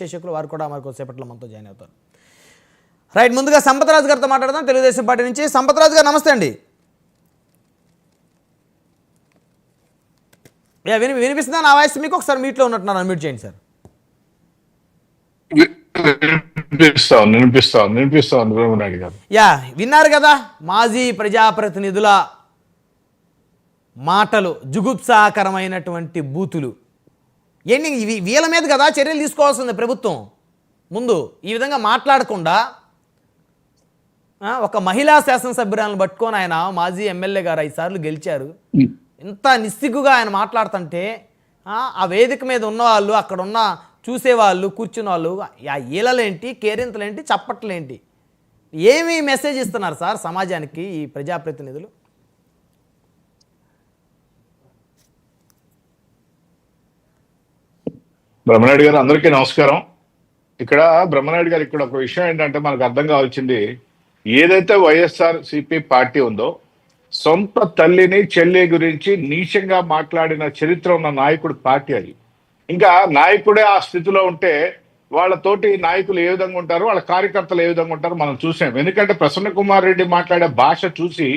శేషకులు వారు కూడా మరి కొద్దిసేపట్లో మనతో జాయిన్ అవుతారు. రైట్, ముందుగా సంపత్రాజు గారితో మాట్లాడదాం. తెలుగుదేశం పార్టీ నుంచి సంపత్రాజు గారు, నమస్తే అండి. వినిపిస్తుందా నా వాయిస్ మీకు? ఒకసారి మీట్లో ఉన్నట్టున్నారు, అన్మ్యూట్ చేయండి సార్. యా, విన్నారు కదా మాజీ ప్రజాప్రతినిధుల మాటలు, జుగుప్సాకరమైనటువంటి బూతులు. ఏంటి వీళ్ళ మీద కదా చర్యలు తీసుకోవాల్సింది ప్రభుత్వం. ముందు ఈ విధంగా మాట్లాడకుండా ఒక మహిళా శాసనసభ్యురాలను పట్టుకొని, ఆయన మాజీ ఎమ్మెల్యే గారు 5 సార్లు గెలిచారు, ఇంత నిస్సిగ్గుగా ఆయన మాట్లాడుతుంటే ఆ వేదిక మీద ఉన్నవాళ్ళు, అక్కడ ఉన్న చూసేవాళ్ళు, కూర్చున్న వాళ్ళు ఆ ఈలలేంటి, కేరింతలేంటి, చప్పట్లేంటి, ఏమి మెసేజ్ ఇస్తున్నారు సార్ సమాజానికి ఈ ప్రజాప్రతినిధులు? బ్రహ్మనాయుడు గారు, అందరికీ నమస్కారం. ఇక్కడ బ్రహ్మనాయుడు గారు, ఇక్కడ ఒక విషయం ఏంటంటే మనకు అర్థం కావాల్సింది, ఏదైతే వైఎస్ఆర్ సిపి పార్టీ ఉందో, సొంత తల్లిని చెల్లి గురించి నీచంగా మాట్లాడిన చరిత్ర ఉన్న నాయకుడు పార్టీ అది. ఇంకా నాయకుడే ఆ స్థితిలో ఉంటే వాళ్ళతోటి నాయకులు ఏ విధంగా ఉంటారో, వాళ్ళ కార్యకర్తలు ఏ విధంగా ఉంటారో మనం చూసాం. ఎందుకంటే ప్రసన్న కుమార్ రెడ్డి మాట్లాడే భాష చూసి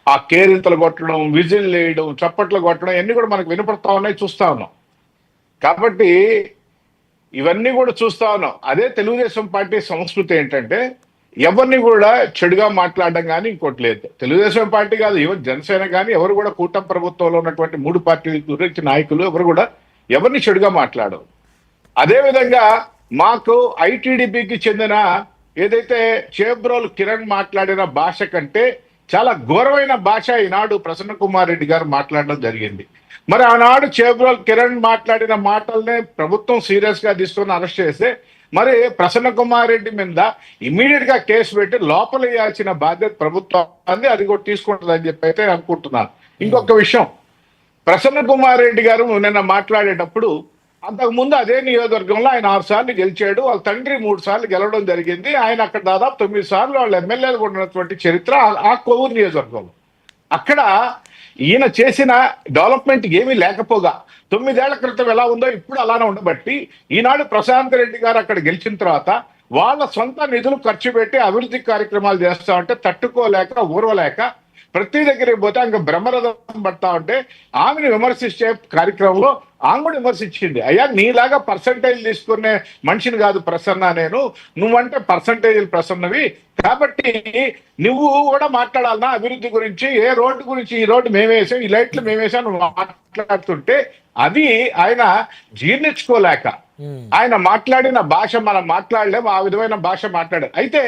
ఆ కేరింతలు కొట్టడం, విజిల్ వేయడం, చప్పట్లు కొట్టడం ఇవన్నీ కూడా మనకు వినపడతా ఉన్నాయి, చూస్తా ఉన్నాం. కాబట్టి ఇవన్నీ కూడా చూస్తా ఉన్నాం. అదే తెలుగుదేశం పార్టీ సంస్కృతి ఏంటంటే, ఎవరిని కూడా చెడుగా మాట్లాడడం కానీ ఇంకోటి లేదు. తెలుగుదేశం పార్టీ కాదు, ఈవెన్ జనసేన కానీ ఎవరు కూడా కూటమి ప్రభుత్వంలో ఉన్నటువంటి 3 పార్టీల గురించి నాయకులు ఎవరు కూడా ఎవరిని చెడుగా మాట్లాడరు. అదేవిధంగా మాకు ఐటీడీపీకి చెందిన ఏదైతే చేబ్రోలు కిరణ్ మాట్లాడిన భాష కంటే చాలా ఘోరమైన భాష ఈనాడు ప్రసన్న కుమార్ రెడ్డి గారు మాట్లాడడం జరిగింది. మరి ఆనాడు చేబ్రోలు కిరణ్ మాట్లాడిన మాటల్ని ప్రభుత్వం సీరియస్ గా తీసుకొని అరెస్ట్ చేస్తే, మరి ప్రసన్న కుమార్ రెడ్డి మీద ఇమ్మీడియట్ గా కేసు పెట్టి లోపల వేయాల్సిన బాధ్యత ప్రభుత్వం అంది, అది కూడా తీసుకుంటుందని చెప్పి అయితే అనుకుంటున్నాను. ఇంకొక విషయం, ప్రసన్న కుమార్ రెడ్డి గారు నిన్న మాట్లాడేటప్పుడు, అంతకుముందు అదే నియోజకవర్గంలో ఆయన 6 సార్లు గెలిచాడు, వాళ్ళ తండ్రి 3 సార్లు గెలవడం జరిగింది. ఆయన అక్కడ దాదాపు 9 సార్లు వాళ్ళ ఎమ్మెల్యేలు ఉన్నటువంటి చరిత్ర ఆ కొవ్వూరు నియోజకవర్గంలో. అక్కడ ఈయన చేసిన డెవలప్మెంట్ ఏమీ లేకపోగా 9 ఏళ్ల క్రితం ఎలా ఉందో ఇప్పుడు అలానే ఉండబట్టి, ఈనాడు ప్రశాంత్ రెడ్డి గారు అక్కడ గెలిచిన తర్వాత వాళ్ళ సొంత నిధులు ఖర్చు పెట్టి అభివృద్ధి కార్యక్రమాలు చేస్తా ఉంటే తట్టుకోలేక, ఊరవలేక ప్రతి దగ్గరికి పోతే ఇంకా బ్రహ్మరథం పడతా ఉంటే ఆమెను విమర్శించే కార్యక్రమంలో ఆమె కూడా విమర్శించింది. అయ్యా, నీలాగా పర్సంటేజ్ తీసుకునే మనిషిని కాదు ప్రసన్న నేను, నువ్వంటే పర్సంటేజీలు ప్రసన్నవి, కాబట్టి నువ్వు కూడా మాట్లాడాలన్నా అభివృద్ధి గురించి, ఏ రోడ్డు గురించి, ఈ రోడ్డు మేమేసాం, ఈ లైట్లు మేమేసాం నువ్వు మాట్లాడుతుంటే అది ఆయన జీర్ణించుకోలేక ఆయన మాట్లాడిన భాష మనం మాట్లాడలేము, ఆ విధమైన భాష మాట్లాడారు. అయితే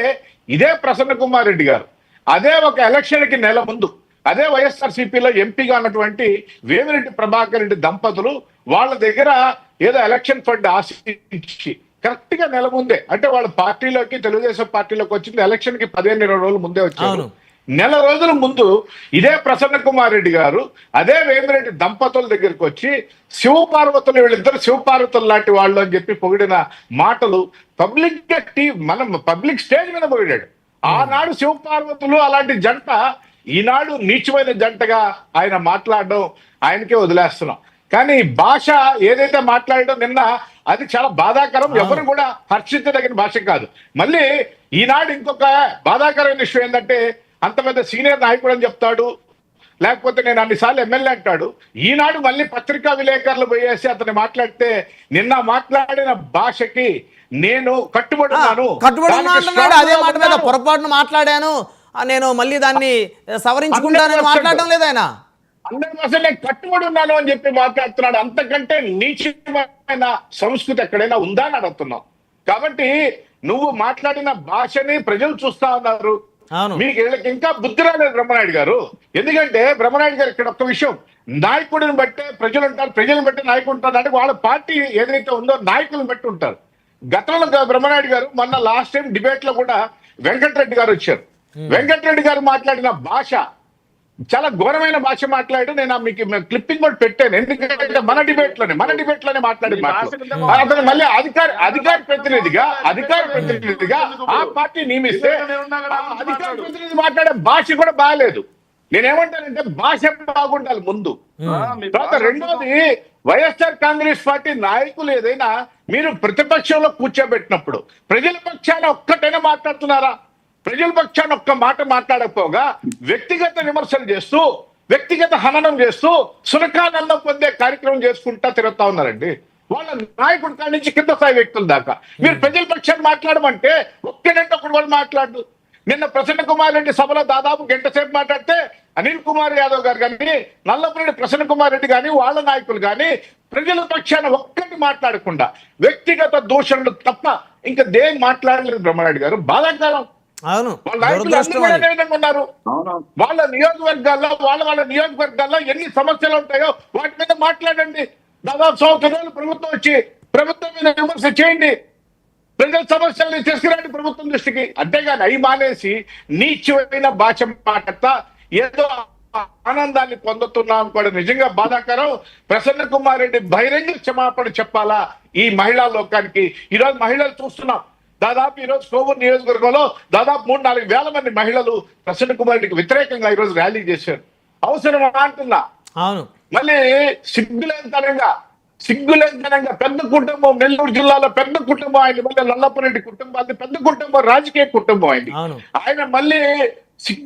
ఇదే ప్రసన్న కుమార్ రెడ్డి గారు అదే ఒక ఎలక్షన్కి నెల ముందు అదే వైఎస్ఆర్సీపీలో ఎంపీగా ఉన్నటువంటి వేమిరెడ్డి ప్రభాకర్ రెడ్డి దంపతులు వాళ్ళ దగ్గర ఏదో ఎలక్షన్ ఫండ్ ఆశించి కరెక్ట్ గా నెల ముందే, అంటే వాళ్ళ పార్టీలోకి, తెలుగుదేశం పార్టీలోకి వచ్చింది ఎలక్షన్ కి 15-20 రోజుల ముందే వచ్చారు. నెల రోజుల ముందు ఇదే ప్రసన్న కుమార్ రెడ్డి గారు అదే వేమిరెడ్డి దంపతుల దగ్గరికి వచ్చి శివపార్వతులు, వీళ్ళిద్దరు శివపార్వతులు లాంటి వాళ్ళు అని చెప్పి పొగిడిన మాటలు పబ్లిక్ స్టేజ్ మీద పొగిడాడు. ఆనాడు శివపార్వతులు అలాంటి జంట ఈనాడు నీచమైన జంటగా ఆయన మాట్లాడడం ఆయనకే వదిలేస్తున్నాం. కానీ భాష ఏదైతే మాట్లాడడం నిన్న అది చాలా బాధాకరం, ఎవరు కూడా హర్షించదగిన భాష కాదు. మళ్ళీ ఈనాడు ఇంకొక బాధాకరమైన విషయం ఏంటంటే, అంత పెద్ద సీనియర్ నాయకుడు అని చెప్తాడు, లేకపోతే నేను అన్నిసార్లు ఎమ్మెల్యే అంటాడు. ఈనాడు మళ్ళీ పత్రికా విలేకరులు పోయేసి అతను మాట్లాడితే, నిన్న మాట్లాడిన భాషకి నేను కట్టుబడి ఉన్నాను, అదే మాట మీద పొరపాటును మాట్లాడాను, నేను మళ్ళీ దాన్ని సవరించుకుంటానని మాట్లాడడం లేదు ఆయన. 100% నేను కట్టుబడి ఉన్నాను అని చెప్పి మాట్లాడుతున్నాడు. అంతకంటే నీచమైన సంస్కృతి ఎక్కడైనా ఉందా అని అడుగుతున్నాం. కాబట్టి నువ్వు మాట్లాడిన భాషని ప్రజలు చూస్తా ఉన్నారు. మీకు ఇంకా బుద్ధి రాలేదు బ్రహ్మనాయుడు గారు. ఎందుకంటే బ్రహ్మనాయుడు గారు ఇక్కడ ఒక్క విషయం, నాయకుడిని బట్టే ప్రజలు ఉంటారు, ప్రజలను బట్టి నాయకుడు ఉంటారు. అంటే వాళ్ళ పార్టీ ఏదైతే ఉందో నాయకులను బట్టి ఉంటారు. గతంలో బ్రహ్మనాయుడు గారు మొన్న లాస్ట్ టైం డిబేట్ లో కూడా వెంకటరెడ్డి గారు వచ్చారు. వెంకటరెడ్డి గారు మాట్లాడిన భాష చాలా ఘోరమైన భాష మాట్లాడు. నేను మీకు క్లిప్పింగ్ కూడా పెట్టాను. ఎందుకంటే మన డిబేట్ లోనే మాట్లాడి అతను మళ్ళీ అధికార ప్రతినిధిగా ఆ పార్టీ నియమిస్తే అధికార ప్రతినిధి మాట్లాడే భాష కూడా బాగాలేదు. నేనేమంటానంటే భాష బాగుండాలి ముందు. తర్వాత రెండోది, వైఎస్ఆర్ కాంగ్రెస్ పార్టీ నాయకులు ఏదైనా మీరు ప్రతిపక్షంలో కూర్చోబెట్టినప్పుడు ప్రజల పక్షాన ఒక్కటైనా మాట్లాడుతున్నారా? ప్రజల పక్షాన ఒక్క మాట మాట్లాడకపోగా వ్యక్తిగత విమర్శలు చేస్తూ, వ్యక్తిగత హననం చేస్తూ, సునకానందం పొందే కార్యక్రమం చేసుకుంటా తిరుగుతా ఉన్నారండి. వాళ్ళ నాయకుడి కాడి నుంచి కింద స్థాయి వ్యక్తుల దాకా మీరు ప్రజల పక్షాన్ని మాట్లాడమంటే ఒక్కడంటే ఒకడు వాళ్ళు మాట్లాడు. నిన్న ప్రసన్న కుమార్ రెడ్డి సభలో దాదాపు గంట సేపు మాట్లాడితే అనిల్ కుమార్ యాదవ్ గారు కానీ, నల్లపురెడ్డి ప్రసన్న కుమార్ రెడ్డి కానీ, వాళ్ళ నాయకులు కానీ ప్రజల పక్షాన ఒక్కటి మాట్లాడకుండా వ్యక్తిగత దూషణలు తప్ప ఇంకా దేని మాట్లాడలేదు బ్రహ్మారెడ్డి గారు. బాధాకరం. అవును, వాళ్ళ నాయకులు దురదృష్టం అందరూ అది. అదే విధంగా ఉన్నారు. వాళ్ళ నియోజకవర్గాల్లో ఎన్ని సమస్యలు ఉంటాయో వాటి మీద మాట్లాడండి. దాదాపు సంవత్సరాలు ప్రభుత్వం వచ్చి ప్రభుత్వం మీద విమర్శ చేయండి, ప్రజల సమస్యల్ని తీసుకురండి ప్రభుత్వం దృష్టికి. అంతేగాని అవి మానేసి నీచమైన భాష మాట్లాడతా ఏదో ఆనందాన్ని పొందుతున్నాం కూడా నిజంగా బాధాకరం. ప్రసన్న కుమార్ రెడ్డి బహిరంగ క్షమాపణ చెప్పాలా ఈ మహిళా లోకానికి. ఈరోజు మహిళలు చూస్తున్నాం, దాదాపు ఈరోజు కోవూరు నియోజకవర్గంలో దాదాపు 3-4 వేల మంది మహిళలు ప్రసన్న కుమార్ రెడ్డికి వ్యతిరేకంగా ఈరోజు ర్యాలీ చేశారు. అవసరమా అంటున్నా. అవును, మళ్ళీ సిగ్గులేంతనంగా పెద్ద కుటుంబం, నెల్లూరు జిల్లాలో పెద్ద కుటుంబం ఆయన, మళ్ళీ నల్లపురెడ్డి కుటుంబం, అది పెద్ద కుటుంబం, రాజకీయ కుటుంబం అయింది. అవును. ఆయన మళ్ళీ సిగ్గు